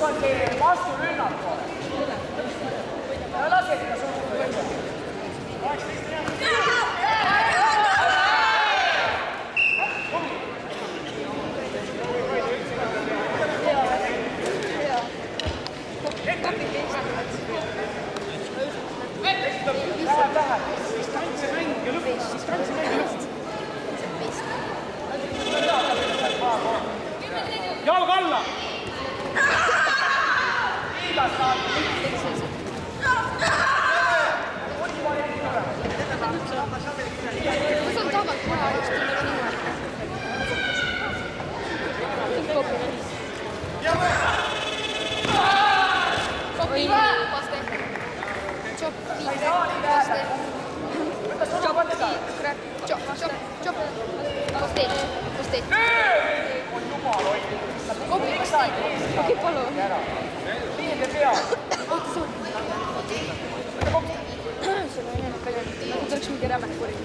on see vasturünnak kohe. Ja lase seda suhtuda. Jalg alla! Kus on tagant kohe alustada niimoodi? Sopi, vaste. Sopi, vaste. Chop. Vaste. Kopi vaste. Okei, palun. Liinde pea. Oota, sul on enam palju. Nagu tuleks mingi rämmet kuri.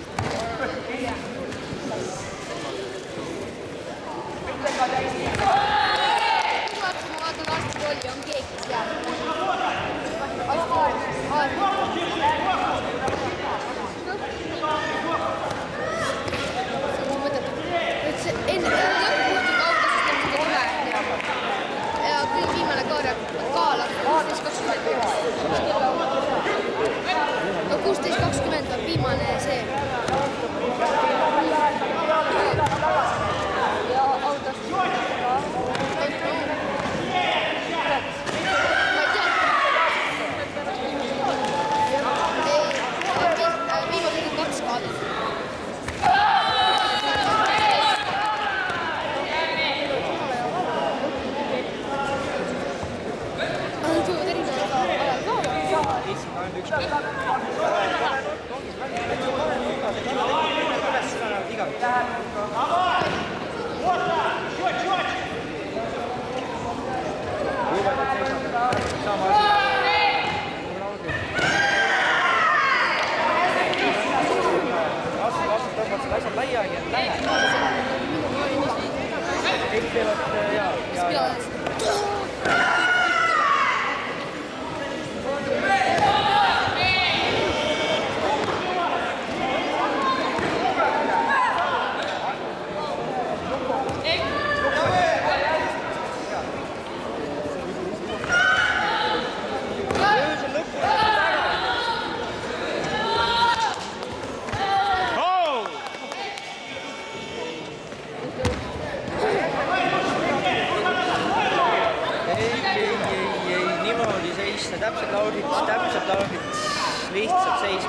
Mitega täiesti. Ma vaatan aastast rolli, on keegi seal. Enne lõputi kaotasest on seda tule. Ja kõige viimane kaal on 16.20. No 16.20 on viimane see. Ja autos. Viimased 2 kaadet. Asjad laiali ja lähe. Kõik teevad ja. Täpselt laudits, lihtsalt seisma